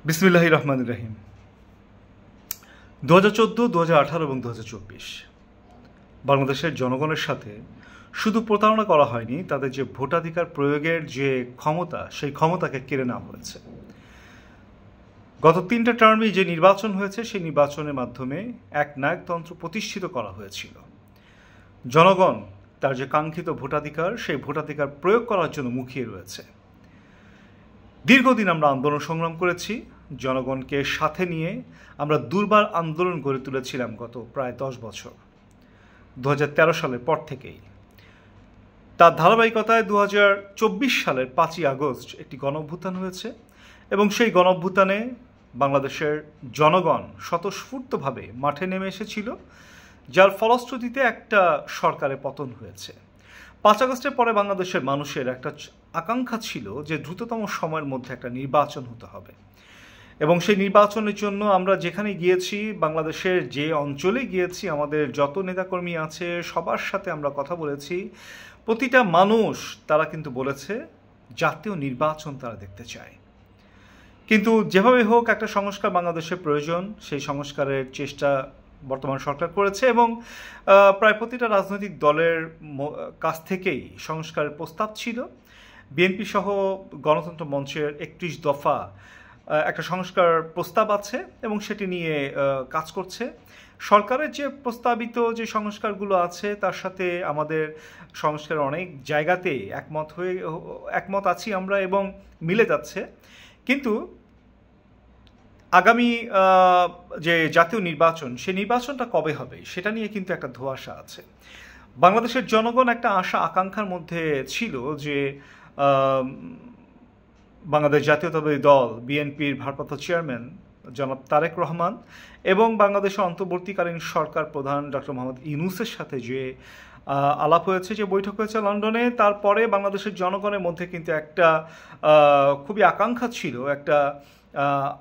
বিসমিল্লাহির রহমানির রহিম। 2014, 2018 এবং 2024 বাংলাদেশের জনগণের সাথে শুধু প্রতারণা করা হয়নি, তাদের যে ভোটাধিকার প্রয়োগের যে ক্ষমতা, সেই ক্ষমতাকে কেড়ে নেওয়া হয়েছে। গত 3টা টার্মে যে নির্বাচন হয়েছে, সেই নির্বাচনের মাধ্যমে এক নায়কতন্ত্র প্রতিষ্ঠিত করা হয়েছিল। জনগণ তার যে কাঙ্ক্ষিত ভোটাধিকার, সেই ভোটাধিকার প্রয়োগ করার জন্য মুখিয়ে রয়েছে। দীর্ঘদিন আমরা আন্দোলন সংগ্রাম করেছি, জনগণকে সাথে নিয়ে আমরা দুর্বার আন্দোলন গড়ে তুলেছিলাম গত প্রায় 10 বছর, 2013 সালের পর থেকেই। তার ধারাবাহিকতায় 2024 সালের 5ই আগস্ট একটি গণঅভ্যুত্থান হয়েছে এবং সেই গণঅভ্যুত্থানে বাংলাদেশের জনগণ স্বতঃস্ফূর্তভাবে মাঠে নেমে এসেছিল, যার ফলশ্রুতিতে একটা সরকারের পতন হয়েছে। 5 আগস্টের পরে বাংলাদেশের মানুষের একটা আকাঙ্ক্ষা ছিল যে দ্রুততম সময়ের মধ্যে একটা নির্বাচন হতে হবে, এবং সেই নির্বাচনের জন্য আমরা যেখানে গিয়েছি, বাংলাদেশের যে অঞ্চলে গিয়েছি, আমাদের যত নেতাকর্মী আছে সবার সাথে আমরা কথা বলেছি। প্রতিটা মানুষ তারা কিন্তু বলেছে জাতীয় নির্বাচন তারা দেখতে চায়। কিন্তু যেভাবে হোক একটা সংস্কার বাংলাদেশের প্রয়োজন, সেই সংস্কারের চেষ্টা বর্তমান সরকার করেছে এবং প্রায় প্রতিটা রাজনৈতিক দলের কাছ থেকেই সংস্কারের প্রস্তাব ছিল। বিএনপি সহ গণতন্ত্র মঞ্চের 31 দফা একটা সংস্কার প্রস্তাব আছে এবং সেটি নিয়ে কাজ করছে। সরকারের যে প্রস্তাবিত যে সংস্কারগুলো আছে, তার সাথে আমাদের সংস্কারের অনেক জায়গাতেই একমত আছি আমরা এবং মিলে যাচ্ছে। কিন্তু আগামী যে জাতীয় নির্বাচন, সেই নির্বাচনটা কবে হবে সেটা নিয়ে কিন্তু একটা ধোঁয়াশা আছে। বাংলাদেশের জনগণ একটা আশা আকাঙ্ক্ষার মধ্যে ছিল যে বাংলাদেশ জাতীয়তাবাদী দল বিএনপির ভারপ্রাপ্ত চেয়ারম্যান জনাব তারেক রহমান এবং বাংলাদেশের অন্তর্বর্তীকালীন সরকার প্রধান ডক্টর মোহাম্মদ ইউনূসের সাথে যে আলাপ হয়েছে, যে বৈঠক হয়েছে লন্ডনে, তারপরে বাংলাদেশের জনগণের মধ্যে কিন্তু একটা খুবই আকাঙ্ক্ষা ছিল, একটা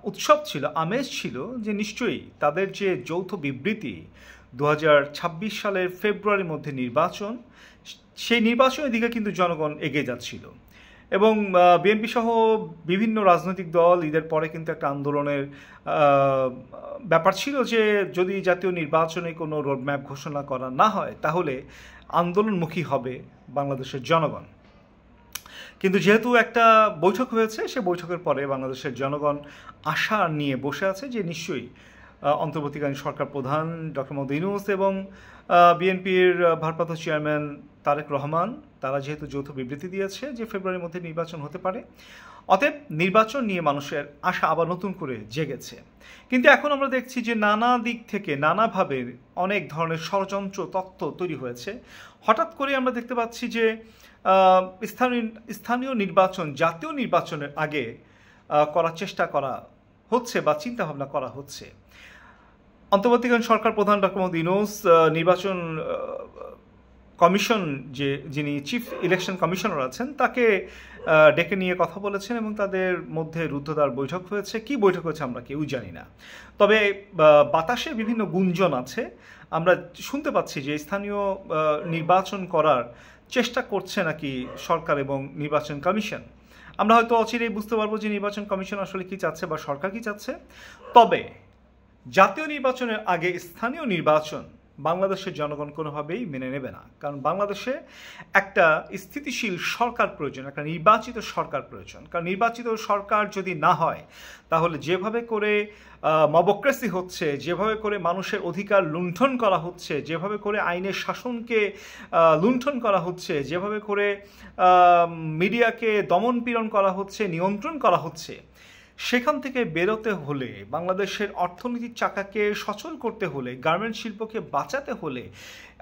উৎসব ছিল, আমেজ ছিল যে নিশ্চয়ই তাদের যে যৌথ বিবৃতি 2026 সালের ফেব্রুয়ারির মধ্যে নির্বাচন, সেই নির্বাচনের দিকে কিন্তু জনগণ এগিয়ে যাচ্ছিল। এবং বিএনপি সহ বিভিন্ন রাজনৈতিক দল ঈদের পরে কিন্তু একটা আন্দোলনের ব্যাপার ছিল যে যদি জাতীয় নির্বাচনে কোনো রোডম্যাপ ঘোষণা করা না হয় তাহলে আন্দোলনমুখী হবে বাংলাদেশের জনগণ। কিন্তু যেহেতু একটা বৈঠক হয়েছে, সে বৈঠকের পরে বাংলাদেশের জনগণ আশা নিয়ে বসে আছে যে নিশ্চয়ই অন্তর্বর্তীকালীন সরকার প্রধান ডক্টর মোহাম্মদ ইউনূস এবং বিএনপির ভারপ্রাপ্ত চেয়ারম্যান তারেক রহমান, তারা যেহেতু যৌথ বিবৃতি দিয়েছে যে ফেব্রুয়ারির মধ্যে নির্বাচন হতে পারে, অতএব নির্বাচন নিয়ে মানুষের আশা আবার নতুন করে জেগেছে। কিন্তু এখন আমরা দেখছি যে নানা দিক থেকে নানাভাবে অনেক ধরনের ষড়যন্ত্র তত্ত্ব তৈরি হয়েছে। হঠাৎ করে আমরা দেখতে পাচ্ছি যে স্থানীয় নির্বাচন জাতীয় নির্বাচনের আগে করার চেষ্টা করা হচ্ছে বা চিন্তাভাবনা করা হচ্ছে। অন্তর্বর্তীকালীন সরকার প্রধান ডক্টর মোহাম্মদ ইউনূস নির্বাচন কমিশন, যিনি চিফ ইলেকশন কমিশনার আছেন, তাকে ডেকে নিয়ে কথা বলেছেন এবং তাদের মধ্যে রুদ্ধদ্বার বৈঠক হয়েছে। কি বৈঠক হয়েছে আমরা কেউ জানি না, তবে বাতাসে বিভিন্ন গুঞ্জন আছে। আমরা শুনতে পাচ্ছি যে স্থানীয় নির্বাচন করার চেষ্টা করছে নাকি সরকার এবং নির্বাচন কমিশন। আমরা হয়তো অচিরেই বুঝতে পারবো যে নির্বাচন কমিশন আসলে কি চাচ্ছে বা সরকার কি চাচ্ছে। তবে জাতীয় নির্বাচনের আগে স্থানীয় নির্বাচন বাংলাদেশের জনগণ কোনোভাবেই মেনে নেবে না, কারণ বাংলাদেশে একটা স্থিতিশীল সরকার প্রয়োজন, একটা নির্বাচিত সরকার প্রয়োজন। কারণ নির্বাচিত সরকার যদি না হয় তাহলে যেভাবে করে মবক্রেসি হচ্ছে, যেভাবে করে মানুষের অধিকার লুণ্ঠন করা হচ্ছে, যেভাবে করে আইনের শাসনকে লুণ্ঠন করা হচ্ছে, যেভাবে করে মিডিয়াকে দমন পীড়ন করা হচ্ছে, নিয়ন্ত্রণ করা হচ্ছে, সেখান থেকে বেরোতে হলে, বাংলাদেশের অর্থনীতির চাকাকে সচল করতে হলে, গার্মেন্টস শিল্পকে বাঁচাতে হলে,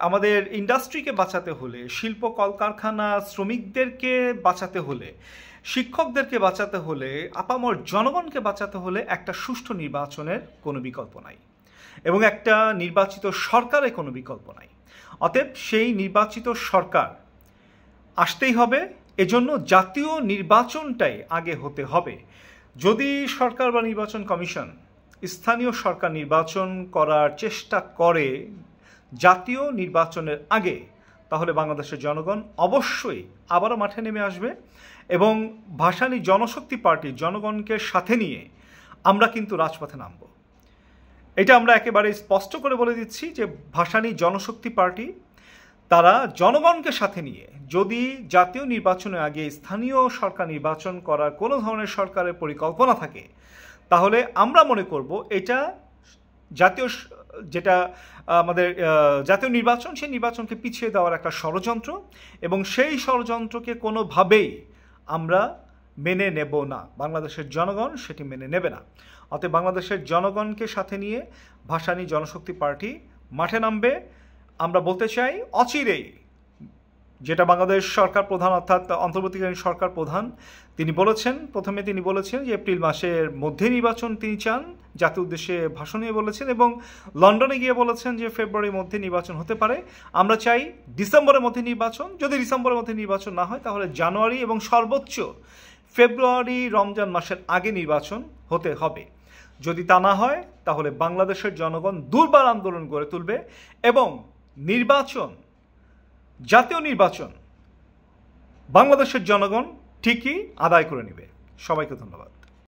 আমাদের ইন্ডাস্ট্রিকে বাঁচাতে হলে, শিল্প কলকারখানা শ্রমিকদেরকে বাঁচাতে হলে, শিক্ষকদেরকে বাঁচাতে হলে, আপামর জনগণকে বাঁচাতে হলে একটা সুষ্ঠু নির্বাচনের কোনো বিকল্প নাই এবং একটা নির্বাচিত সরকারের কোনো বিকল্প নাই। অতএব সেই নির্বাচিত সরকার আসতেই হবে, এজন্য জাতীয় নির্বাচনটাই আগে হতে হবে। যদি সরকার বা নির্বাচন কমিশন স্থানীয় সরকার নির্বাচন করার চেষ্টা করে জাতীয় নির্বাচনের আগে, তাহলে বাংলাদেশের জনগণ অবশ্যই আবারও মাঠে নেমে আসবে এবং ভাসানী জনশক্তি পার্টি জনগণকে সাথে নিয়ে আমরা কিন্তু রাজপথে নামব। এটা আমরা একেবারে স্পষ্ট করে বলে দিচ্ছি যে ভাসানী জনশক্তি পার্টি তারা জনগণকে সাথে নিয়ে যদি জাতীয় নির্বাচনের আগে স্থানীয় সরকার নির্বাচন করার কোনো ধরনের সরকারের পরিকল্পনা থাকে, তাহলে আমরা মনে করব এটা যেটা আমাদের জাতীয় নির্বাচন, সেই নির্বাচনকে পিছিয়ে দেওয়ার একটা ষড়যন্ত্র, এবং সেই ষড়যন্ত্রকে কোনোভাবেই আমরা মেনে নেব না। বাংলাদেশের জনগণ সেটি মেনে নেবে না। অতএব বাংলাদেশের জনগণকে সাথে নিয়ে ভাসানী জনশক্তি পার্টি মাঠে নামবে। আমরা বলতে চাই অচিরেই, যেটা বাংলাদেশ সরকার প্রধান অর্থাৎ অন্তর্বর্তীকালীন সরকার প্রধান তিনি বলেছেন যে এপ্রিল মাসের মধ্যে নির্বাচন তিনি চান, জাতীয় উদ্দেশ্যে ভাষণ নিয়ে বলেছেন, এবং লন্ডনে গিয়ে বলেছেন যে ফেব্রুয়ারির মধ্যে নির্বাচন হতে পারে। আমরা চাই ডিসেম্বরের মধ্যে নির্বাচন। যদি ডিসেম্বরের মধ্যে নির্বাচন না হয় তাহলে জানুয়ারি এবং সর্বোচ্চ ফেব্রুয়ারি রমজান মাসের আগে নির্বাচন হতে হবে। যদি তা না হয় তাহলে বাংলাদেশের জনগণ দুর্বার আন্দোলন গড়ে তুলবে এবং জাতীয় নির্বাচন বাংলাদেশের জনগণ ঠিকই আদায় করে নেবে। সবাইকে ধন্যবাদ।